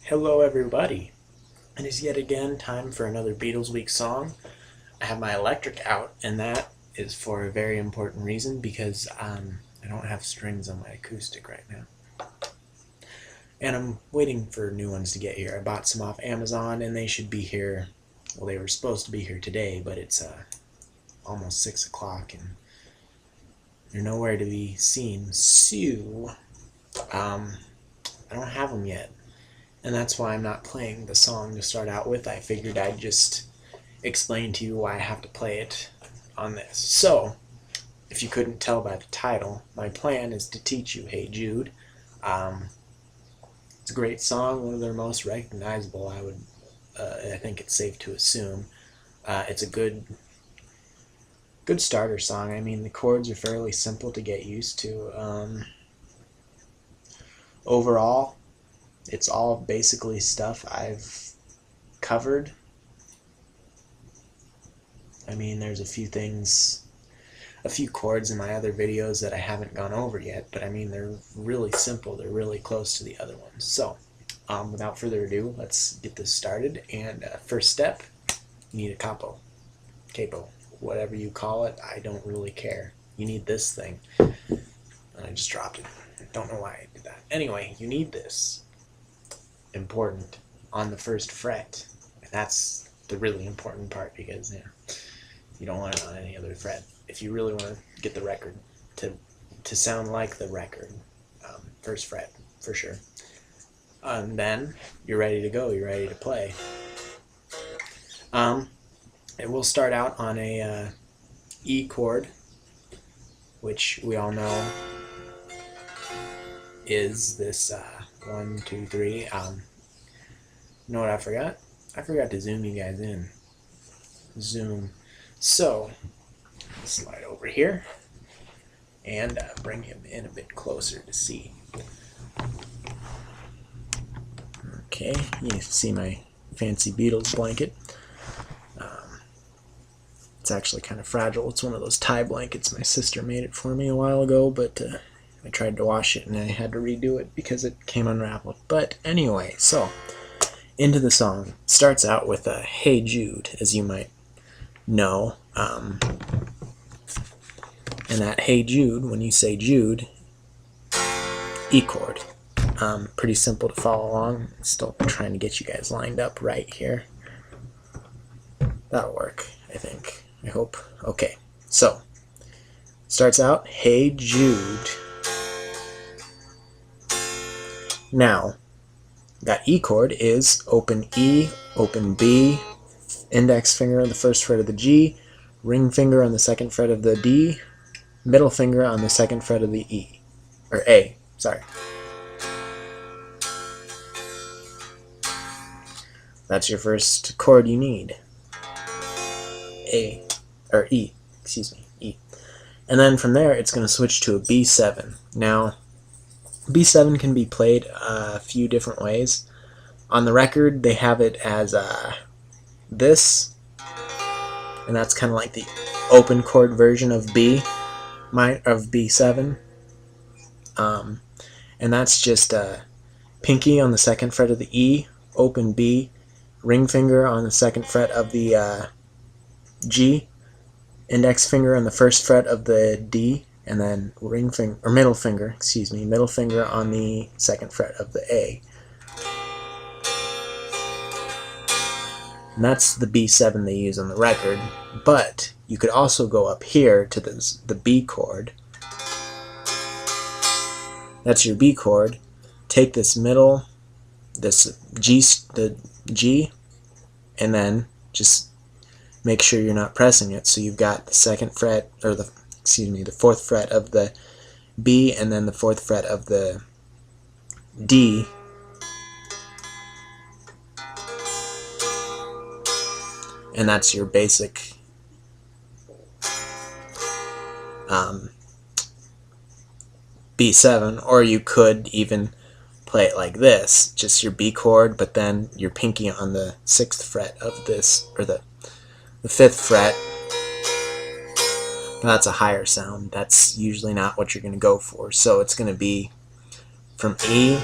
Hello everybody. It is yet again time for another Beatles Week song. I have my electric out, and that is for a very important reason because I don't have strings on my acoustic right now. And I'm waiting for new ones to get here. I bought some off Amazon and they should be here. Well, they were supposed to be here today, but it's almost 6 o'clock and they're nowhere to be seen. So, I don't have them yet. And that's why I'm not playing the song to start out with. I figured I'd just explain to you why I have to play it on this. So, if you couldn't tell by the title, my plan is to teach you Hey Jude. It's a great song, one of their most recognizable, I think it's safe to assume. It's a good starter song. I mean, the chords are fairly simple to get used to. Overall, it's all basically stuff I've covered. I mean, there's a few chords in my other videos that I haven't gone over yet, but I mean, they're really simple. They're really close to the other ones. So, without further ado, let's get this started. And first step, you need a capo, whatever you call it. I don't really care. You need this thing. And I just dropped it. I don't know why I did that. Anyway, you need this. Important on the first fret. And that's the really important part because you don't want it on any other fret. If you really want to get the record to sound like the record, first fret for sure. And then you're ready to go. You're ready to play. It will start out on a E chord, which we all know is this 1, 2, 3. You know what I forgot? I forgot to zoom you guys in. Zoom. So, slide over here and bring him in a bit closer to see. Okay, you can see my fancy Beatles blanket. It's actually kind of fragile. It's one of those tie blankets. My sister made it for me a while ago, but I tried to wash it and I had to redo it because it came unraveled. But anyway, so into the song. Starts out with a Hey Jude, as you might know. And that Hey Jude, when you say Jude, E chord. Pretty simple to follow along. Still trying to get you guys lined up right here. That'll work, I think. I hope. Okay, so starts out Hey Jude. Now, that E chord is open E, open B, index finger on the first fret of the G, ring finger on the second fret of the D, middle finger on the second fret of the E, or A, sorry. That's your first chord you need. E, E. And then from there, it's going to switch to a B7. Now, B7 can be played a few different ways. On the record, they have it as this, and that's kind of like the open chord version of B7. And that's just pinky on the second fret of the E, open B, ring finger on the second fret of the G, index finger on the first fret of the D, and then middle finger on the second fret of the A. And that's the B7 they use on the record, but you could also go up here to the B chord. That's your B chord. Take this middle, the G, and then just make sure you're not pressing it. So you've got the second fret, or the fourth fret of the B, and then the fourth fret of the D. And that's your basic B7, or you could even play it like this, just your B chord, but then your pinky on the 6th fret of this, or the 5th fret. That's a higher sound. That's usually not what you're going to go for. So it's going to be from E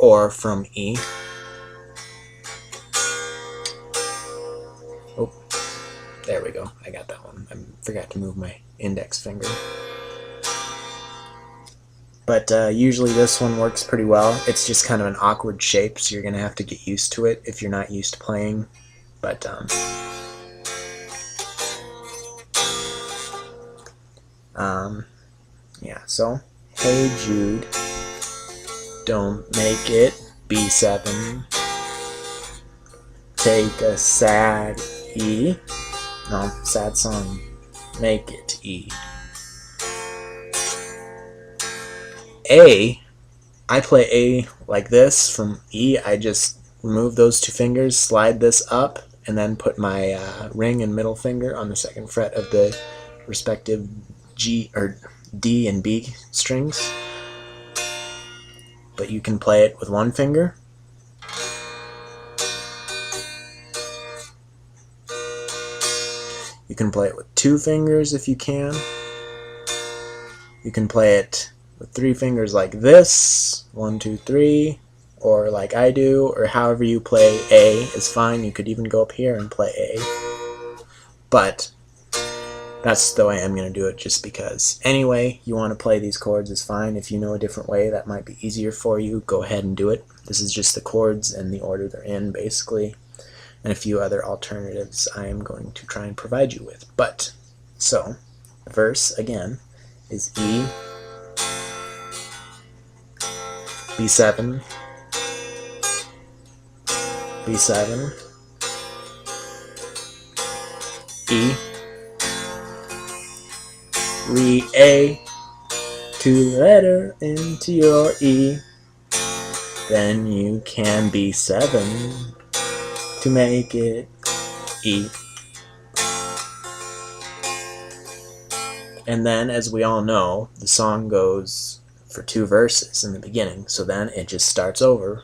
or from E. Oh, there we go. I got that one. I forgot to move my index finger. But usually this one works pretty well. It's just kind of an awkward shape, so you're going to have to get used to it if you're not used to playing. But yeah, so Hey Jude, don't make it B7. Take a sad E. No, sad song. Make it E. A, I play A like this from E. I just remove those two fingers, slide this up, and then put my ring and middle finger on the second fret of the respective G or D and B strings. But you can play it with one finger. You can play it with two fingers if you can. You can play it with three fingers like this, 1, 2, 3, or like I do, or however you play A is fine. You could even go up here and play A. But that's the way I'm going to do it just because. Anyway, you want to play these chords is fine. If you know a different way that might be easier for you, go ahead and do it. This is just the chords and the order they're in, basically, and a few other alternatives I am going to try and provide you with. But, so, the verse, again, is E, B7, B7, E, re A, two letter into your E, then you can B7 to make it E. And then, as we all know, the song goes for 2 verses in the beginning, so then it just starts over.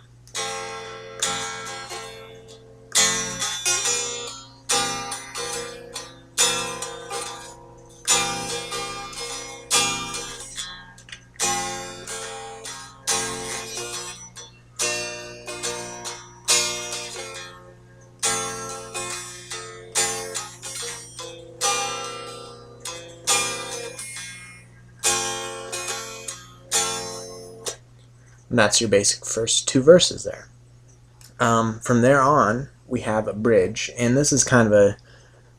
And that's your basic first 2 verses there. From there on, we have a bridge, and this is kind of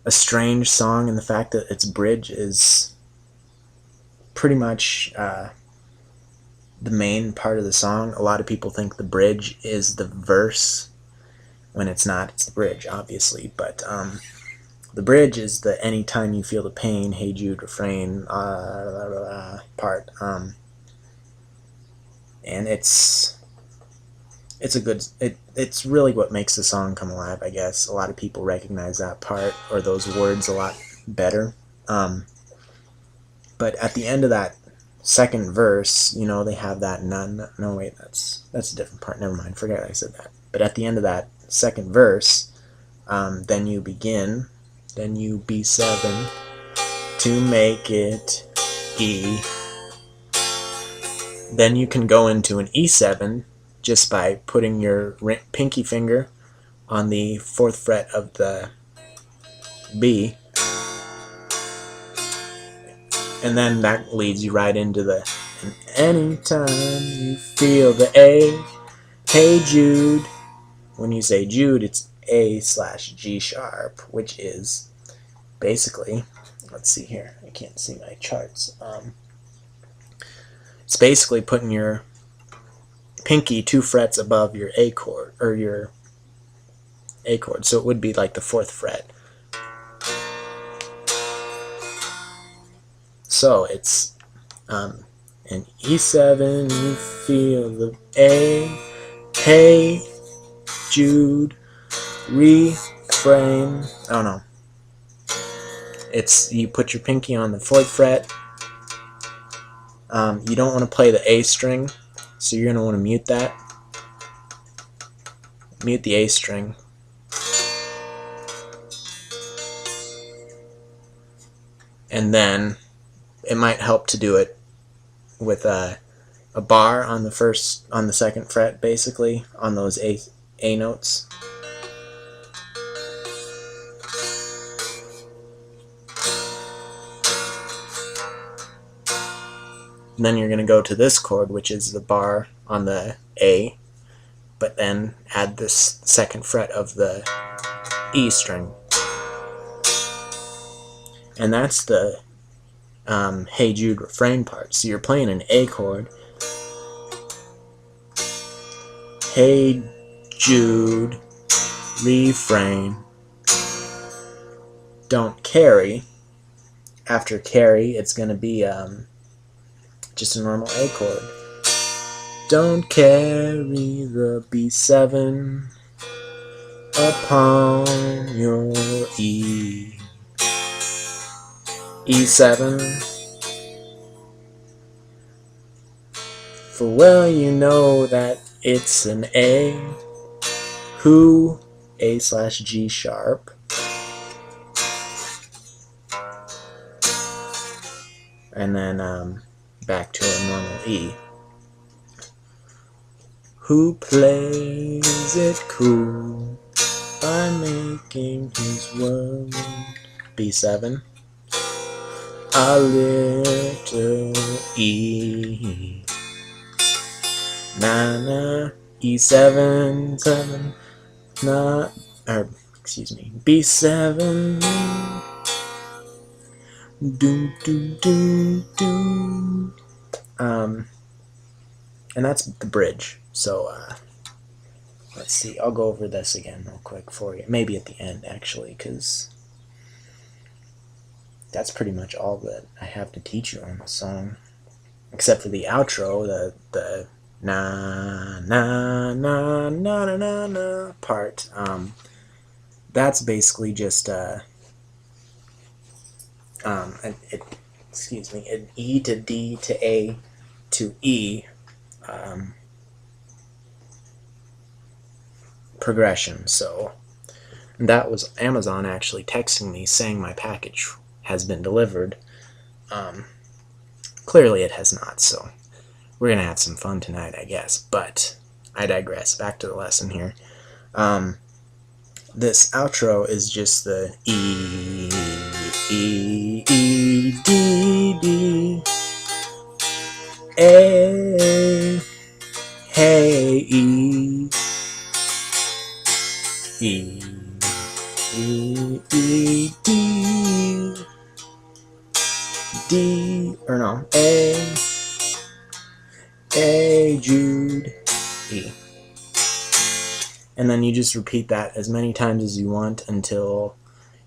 a strange song in the fact that its bridge is pretty much the main part of the song. A lot of people think the bridge is the verse, when it's not. It's the bridge, obviously, but the bridge is the anytime you feel the pain, Hey Jude refrain part. And it's a good, it's really what makes the song come alive, I guess. A lot of people recognize that part or those words a lot better. But at the end of that second verse, you know, they have that no wait, that's a different part. Never mind, forget I said that. But at the end of that second verse, then you begin, then you B7 to make it E. Then you can go into an E7 just by putting your pinky finger on the 4th fret of the B, and then that leads you right into the and anytime you feel the A, Hey Jude. When you say Jude, it's A/G sharp, which is basically, let's see here, I can't see my charts. It's basically putting your pinky 2 frets above your A chord, or your A chord, so it would be like the 4th fret. So it's an E7, you feel the A, Hey Jude, refrain. Oh no. It's, you put your pinky on the 4th fret. You don't want to play the A string, so you're going to want to mute that. Mute the A string. And then it might help to do it with a bar on the second fret, basically on those A notes. And then you're going to go to this chord, which is the bar on the A, but then add this second fret of the E string. And that's the Hey Jude refrain part. So you're playing an A chord. Hey Jude, refrain. Don't carry. After carry, it's going to be just a normal A chord. Don't carry the B7 upon your E7. For well you know that it's an A, who, A/G sharp, and then back to a normal E. Who plays it cool by making his world B7 a little E. Na E7 7 na B7 do do do do. And that's the bridge. So let's see, I'll go over this again real quick for you, maybe at the end actually, because that's pretty much all that I have to teach you on the song, except for the outro, the na na na na na na na part. That's basically just an E to D to A to E progression. So that was Amazon actually texting me saying my package has been delivered. Clearly it has not, so we're gonna have some fun tonight, I guess, but I digress. Back to the lesson here. This outro is just the E, E, E, D, D, A, hey, E, E, E, E, D, D, or no, A, Jude, E. And then you just repeat that as many times as you want until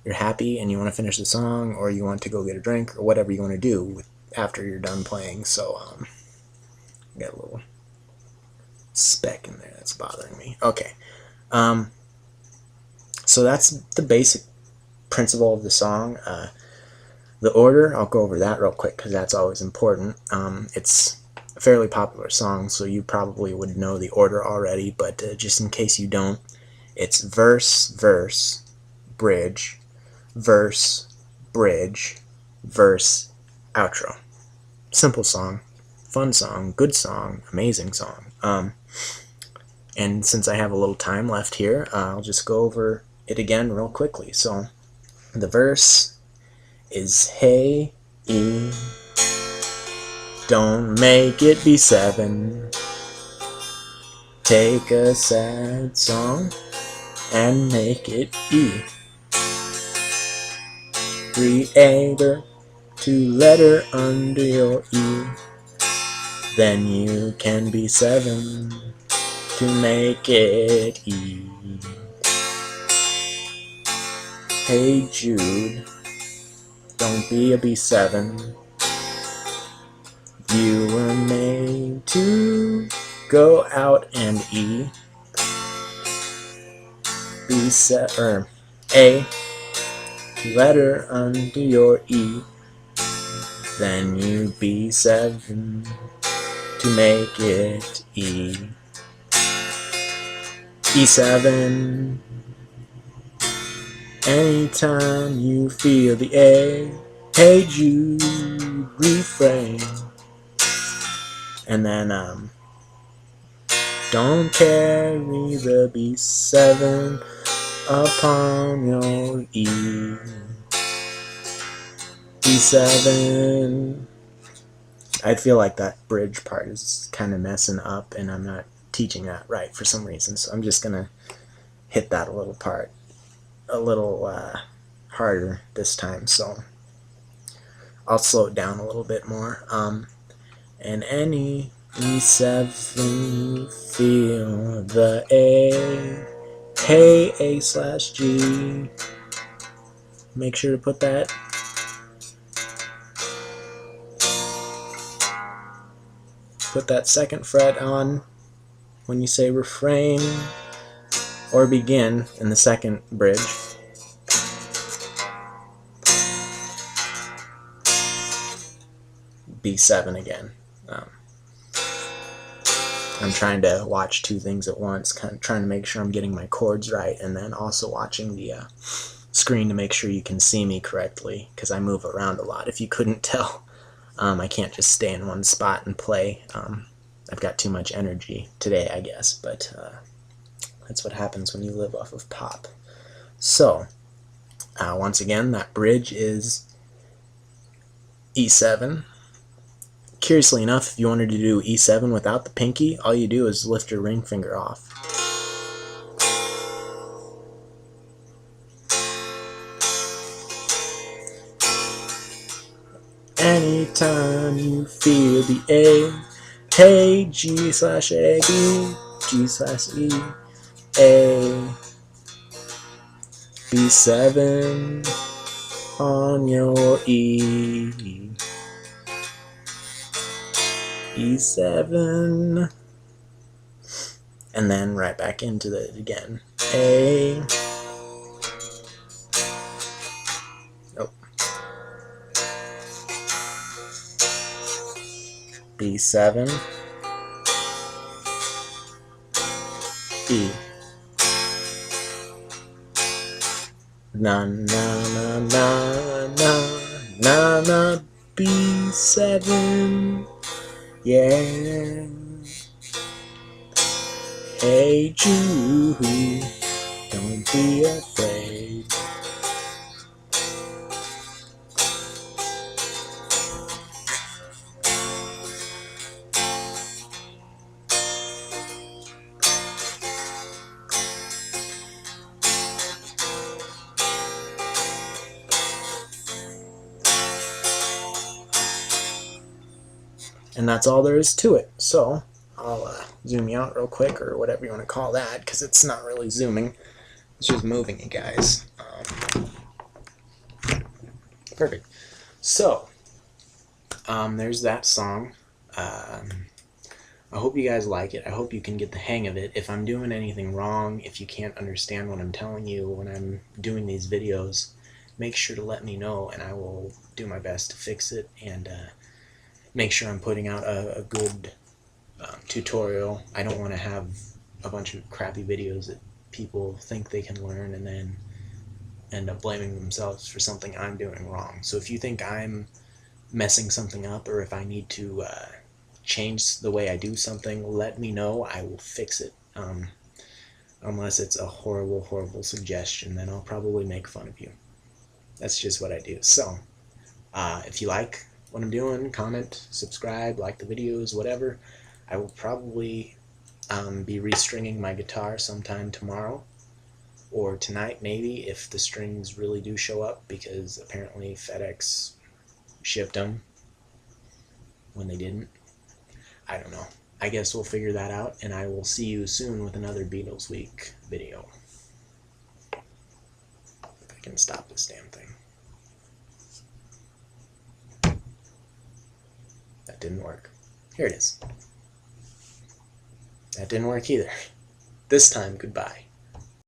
you're happy and you want to finish the song, or you want to go get a drink, or whatever you want to do after you're done playing. So, I got a little speck in there that's bothering me. Okay. So that's the basic principle of the song. The order, I'll go over that real quick because that's always important. It's a fairly popular song, so you probably would know the order already, but just in case you don't, it's verse, verse, bridge, verse, bridge, verse, outro. Simple song, fun song, good song, amazing song. And since I have a little time left here, I'll just go over it again real quickly. So the verse is hey, E, don't make it B7. Take a sad song and make it E. 3 2 under your E. Then you can B7 to make it E. Hey Jude, don't be a B7. You were made to go out and E. B7 or A, letter under your E. Then you B7 to make it E. E7. Anytime you feel the A, Hey Jude refrain. And then don't carry the B7 upon your E7. I feel like that bridge part is kind of messing up, and I'm not teaching that right for some reason, so I'm just gonna hit that a little part a little harder this time, so I'll slow it down a little bit more. And any E7 you feel the A, hey, A/G, make sure to put that second fret on when you say refrain or begin in the second bridge. B7 again. I'm trying to watch two things at once, kind of trying to make sure I'm getting my chords right, and then also watching the screen to make sure you can see me correctly, because I move around a lot. If you couldn't tell, I can't just stay in one spot and play. I've got too much energy today, I guess, but that's what happens when you live off of pop. So, once again, that bridge is E7. Curiously enough, if you wanted to do E7 without the pinky, all you do is lift your ring finger off. Anytime you feel the A, hey, G/A, B, G/E, A, B7 on your E7, and then right back into it again. A, nope, B7, E, na na na na na na na, B7, yeah. Hey Jude, don't be afraid. And that's all there is to it. So I'll zoom you out real quick, or whatever you want to call that, because it's not really zooming, it's just moving you guys. Perfect. So there's that song. I hope you guys like it. I hope you can get the hang of it. If I'm doing anything wrong, if you can't understand what I'm telling you when I'm doing these videos, make sure to let me know, and I will do my best to fix it and make sure I'm putting out a good tutorial. I don't want to have a bunch of crappy videos that people think they can learn and then end up blaming themselves for something I'm doing wrong. So if you think I'm messing something up, or if I need to change the way I do something, let me know. I will fix it. Unless it's a horrible, horrible suggestion, then I'll probably make fun of you. That's just what I do. So if you like what I'm doing, comment, subscribe, like the videos, whatever. I will probably be restringing my guitar sometime tomorrow or tonight, maybe, if the strings really do show up, because apparently FedEx shipped them when they didn't. I don't know. I guess we'll figure that out, and I will see you soon with another Beatles Week video. If I can stop this damn thing. That didn't work. Here it is. That didn't work either. This time, goodbye.